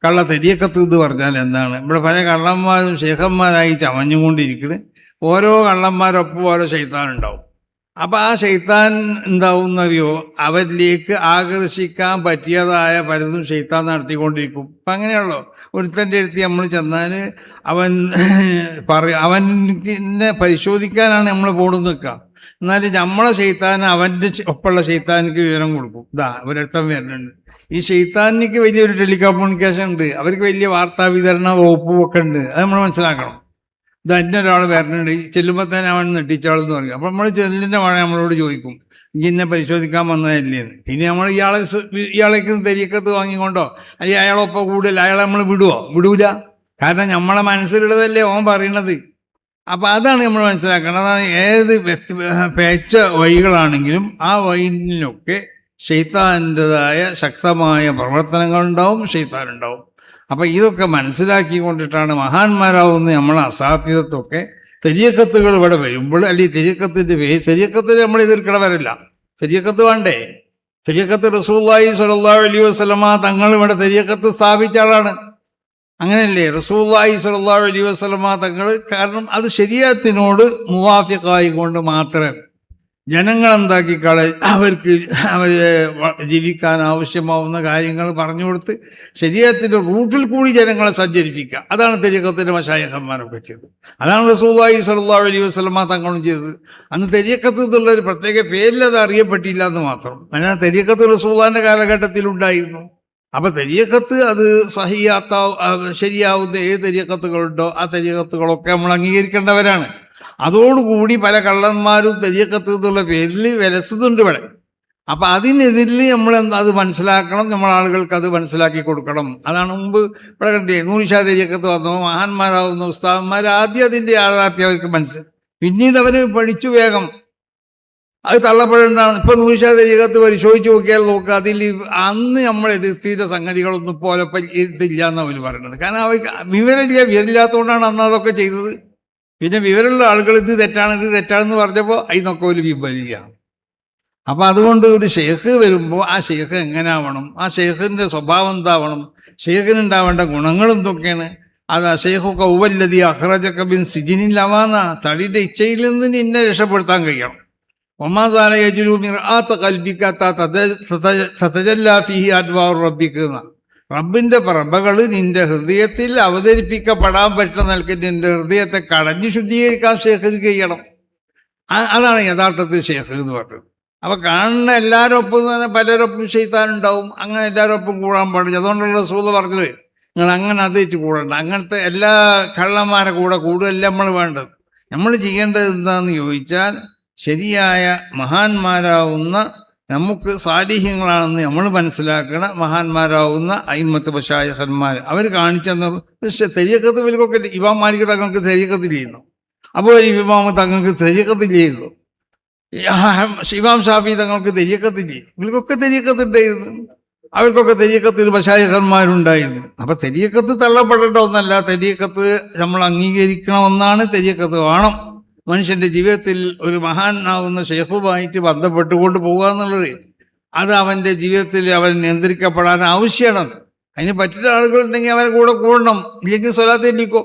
കള്ള തെരിയക്കത്ത് എന്ന് പറഞ്ഞാൽ എന്താണ്? ഇവിടെ പല കള്ളന്മാരും ശേഖന്മാരായി ചമഞ്ഞുകൊണ്ടിരിക്കുന്നത്. ഓരോ കള്ളന്മാരൊപ്പം ഓരോ ശൈത്താൻ ഉണ്ടാവും. അപ്പം ആ ശൈത്താൻ എന്താവും എന്നറിയോ, അവരിലേക്ക് ആകർഷിക്കാൻ പറ്റിയതായ പലതും ശൈത്താൻ നടത്തിക്കൊണ്ടിരിക്കും. അപ്പം അങ്ങനെയുള്ളൂ. ഒരുത്തൻ്റെ അടുത്ത് നമ്മൾ ചെന്നാൽ അവൻ അവനെ പരിശോധിക്കാനാണ് നമ്മൾ പോണെന്ന് നിൽക്കുക. എന്നാൽ നമ്മളെ ശൈത്താൻ അവൻ്റെ ഒപ്പമുള്ള ശൈത്താനിക്ക് വിവരം കൊടുക്കും. ഇതാ ഒരിടത്തം വരുന്നുണ്ട്. ഈ ശൈത്താനിക്ക് വലിയൊരു ടെലികമ്മ്യൂണിക്കേഷൻ ഉണ്ട്, അവർക്ക് വലിയ വാർത്താ വിതരണ വകുപ്പും ഒക്കെ ഉണ്ട്. അത് നമ്മൾ മനസ്സിലാക്കണം. ഇത് അന്നെ ഒരാൾ വരണുണ്ട്, ചെല്ലുമ്പോൾ തന്നെ അവൻ നെട്ടിച്ചാളെന്ന് പറയും. അപ്പം നമ്മൾ ചെല്ലിൻ്റെ മഴ നമ്മളോട് ചോദിക്കും, ഈ എന്നെ പരിശോധിക്കാൻ വന്നതല്ലേന്ന്. പിന്നെ നമ്മൾ ഇയാളേക്ക് തെരിയക്കത്ത് വാങ്ങിക്കൊണ്ടോ അല്ലെങ്കിൽ അയാളൊപ്പം കൂടുതൽ അയാളെ നമ്മൾ വിടൂല. കാരണം നമ്മളെ മനസ്സിലുള്ളതല്ലേ ഓൻ പറയണത്. അപ്പം അതാണ് നമ്മൾ മനസ്സിലാക്കണം. അതാണ് ഏത് പേച്ച വഴികളാണെങ്കിലും ആ വഴിയിലൊക്കെ ശൈത്താൻ്റെതായ ശക്തമായ പ്രവർത്തനങ്ങളുണ്ടാവും, ശൈത്താനുണ്ടാവും. അപ്പം ഇതൊക്കെ മനസ്സിലാക്കിക്കൊണ്ടിട്ടാണ് മഹാന്മാരാവുന്ന നമ്മളെ അസാധ്യതത്വമൊക്കെ തെരിയക്കത്തുകൾ ഇവിടെ വരുമ്പോൾ, അല്ലെങ്കിൽ തെരിയക്കത്തിൻ്റെ തെരിയക്കത്തിൽ നമ്മൾ എതിർക്കണവരല്ല. തെരിയക്കത്ത് വേണ്ടേ? തെരിയക്കത്ത് റസൂലുള്ളാഹി സ്വല്ലല്ലാഹു അലൈഹി വസല്ലമ തങ്ങൾ ഇവിടെ തെരിയക്കത്ത് സ്ഥാപിച്ച ആളാണ്. അങ്ങനെയല്ലേ? റസൂലുള്ളാഹി സ്വല്ലല്ലാഹു അലൈഹി വസല്ലമ തങ്ങൾ, കാരണം അത് ശരീഅത്തിനോട് മുവാഫിഖായി കൊണ്ട് മാത്രമേ ജനങ്ങളെന്താക്കിക്കളെ അവർക്ക് അവരെ ജീവിക്കാൻ ആവശ്യമാവുന്ന കാര്യങ്ങൾ പറഞ്ഞു കൊടുത്ത് ശരീഅത്തിൻ്റെ റൂട്ടിൽ കൂടി ജനങ്ങളെ സഞ്ചരിപ്പിക്കുക. അതാണ് തെരീഖത്തിൻ്റെ മശായിഖന്മാരൊക്കെ ചെയ്തത്. അതാണ് റസൂലുള്ളാഹി സ്വല്ലല്ലാഹു അലൈഹി വസല്ലമ തങ്ങളും ചെയ്തത്. അന്ന് തെരീഖത്ത് എന്നുള്ളൊരു പ്രത്യേക പേരിൽ അത് അറിയപ്പെട്ടില്ല എന്ന് മാത്രം. അതിനാൽ തെരീഖത്ത് റസൂലുള്ളാഹിൻ്റെ കാലഘട്ടത്തിലുണ്ടായിരുന്നു. അപ്പം തെരീഖത്ത് അത് ശരിയാവുന്ന ഏത് തെരീഖത്തുകളുണ്ടോ ആ തെരീഖത്തുകളൊക്കെ നമ്മൾ അംഗീകരിക്കേണ്ടവരാണ്. അതോടുകൂടി പല കള്ളന്മാരും തെരീഖത്ത് എന്നുള്ള പേരിൽ വിലസുന്നുണ്ട് ഇവിടെ. അപ്പം അതിനെതിരിൽ നമ്മൾ അത് മനസ്സിലാക്കണം, നമ്മൾ ആളുകൾക്ക് അത് മനസ്സിലാക്കി കൊടുക്കണം. അതാണ് മുമ്പ് ഇവിടെ കണ്ടേ നൂറ് ഷാ തെരീഖത്ത് വന്നു, മഹാന്മാരാവുന്ന ഉസ്താദന്മാർ ആദ്യം അതിൻ്റെ യാഥാർത്ഥ്യം അവർക്ക് മനസ്സിലായി, പിന്നീട് അവർ പഠിച്ചു വേഗം അത് തള്ളപ്പെടേണ്ടതാണ്. ഇപ്പം നൂറ് ഷാ തെരീഖത്ത് പരിശോധിച്ച് നോക്കുക, അതിൽ അന്ന് നമ്മൾ എതിർത്തിയ സംഗതികളൊന്നും പോലെ ഇതില്ല എന്നാണ് അവർ പറയുന്നത്. കാരണം അവർക്ക് വിവരമില്ലാത്തതുകൊണ്ടാണ് അന്ന് അതൊക്കെ ചെയ്തത്. പിന്നെ വിവരമുള്ള ആളുകൾ ഇത് തെറ്റാണെന്ന് പറഞ്ഞപ്പോൾ അതിനൊക്കെ ഒരു വിബലിയാണ്. അപ്പം അതുകൊണ്ട് ഒരു ഷെയ്ഖ് വരുമ്പോൾ ആ ഷെയ്ഖ് എങ്ങനെയാവണം, ആ ഷെയ്ഖിൻ്റെ സ്വഭാവം എന്താവണം, ഷെയ്ഖിനുണ്ടാവേണ്ട ഗുണങ്ങൾ എന്തൊക്കെയാണ്, അത് ഷെയ്ഖൊക്കെ ഉവല്ലതി അഖ്റജക ബിൻ സിജിനില്ലവാന്ന തടിയുടെ ഇച്ഛയിൽ നിന്ന് നിന്നെ രക്ഷപ്പെടുത്താൻ കഴിയണം. ഒമാസാല യജ്ലു മിർആത ഖൽബിക തതജല്ലാ ഫീഹി അദ്വാറു റബ്ബിക എന്ന റബ്ബിൻ്റെ പ്രഭകൾ നിന്റെ ഹൃദയത്തിൽ അവതരിപ്പിക്കപ്പെടാൻ പറ്റുന്ന നിലയ്ക്ക് നിന്റെ ഹൃദയത്തെ കടഞ്ഞു ശുദ്ധീകരിക്കാൻ ഷെയ്ഖിന് കഴിയണം. അതാണ് യഥാർത്ഥത്തിൽ ഷെയ്ഖ് എന്ന് പറഞ്ഞത്. അപ്പം കാണുന്ന എല്ലാവരൊപ്പം തന്നെ പലരൊപ്പം ശൈത്താനുണ്ടാവും. അങ്ങനെ എല്ലാവരൊപ്പം കൂടാൻ പാടില്ല. അതുകൊണ്ടുള്ള റസൂൽ പറഞ്ഞത് നിങ്ങൾ അങ്ങനെ അതേറ്റ് കൂടണ്ട. അങ്ങനത്തെ എല്ലാ കള്ളന്മാരെ കൂടുകയല്ല നമ്മൾ വേണ്ടത്. നമ്മൾ ചെയ്യേണ്ടത് എന്താണെന്ന് ചോദിച്ചാൽ ശരിയായ മഹാന്മാരാവുന്ന നമുക്ക് സാലിഹ്യങ്ങളാണെന്ന് നമ്മൾ മനസ്സിലാക്കണം. മഹാന്മാരാവുന്ന അയിമ്മത്ത് മശായിഖന്മാർ അവർ കാണിച്ചെന്ന് തെരീഖത്ത് ഇവർക്കൊക്കെ ഇമാം മാലിക് തങ്ങൾക്ക് തെരീഖത്തിലിരുന്നു, അപ്പോൾ ഇമാം തങ്ങൾക്ക് തെരീഖത്തിലിരുന്നു, ഇമാം ഷാഫി തങ്ങൾക്ക് തെരീഖത്തില്ലേ, ഇവർക്കൊക്കെ തെരീഖത്തുണ്ടായിരുന്നു. അവർക്കൊക്കെ തെരീഖത്തിൽ മശായിഖന്മാരുണ്ടായിരുന്നു. അപ്പം തെരീഖത്ത് തള്ളപ്പെടേണ്ട ഒന്നല്ല, തെരീഖത്ത് നമ്മൾ അംഗീകരിക്കണമെന്നാണ്. തെരീഖത്ത് വേണം. മനുഷ്യൻ്റെ ജീവിതത്തിൽ ഒരു മഹാനാവുന്ന ഷെയ്ഖുമായിട്ട് ബന്ധപ്പെട്ടുകൊണ്ട് പോകുക എന്നുള്ളത് അത് അവൻ്റെ ജീവിതത്തിൽ അവൻ നിയന്ത്രിക്കപ്പെടാൻ ആവശ്യമാണ്. അതിന് പറ്റുന്ന ആളുകളുണ്ടെങ്കിൽ അവരെ കൂടെ കൂടണം, ഇല്ലെങ്കിൽ സ്വലാത്ത് ചൊല്ലിക്കോ.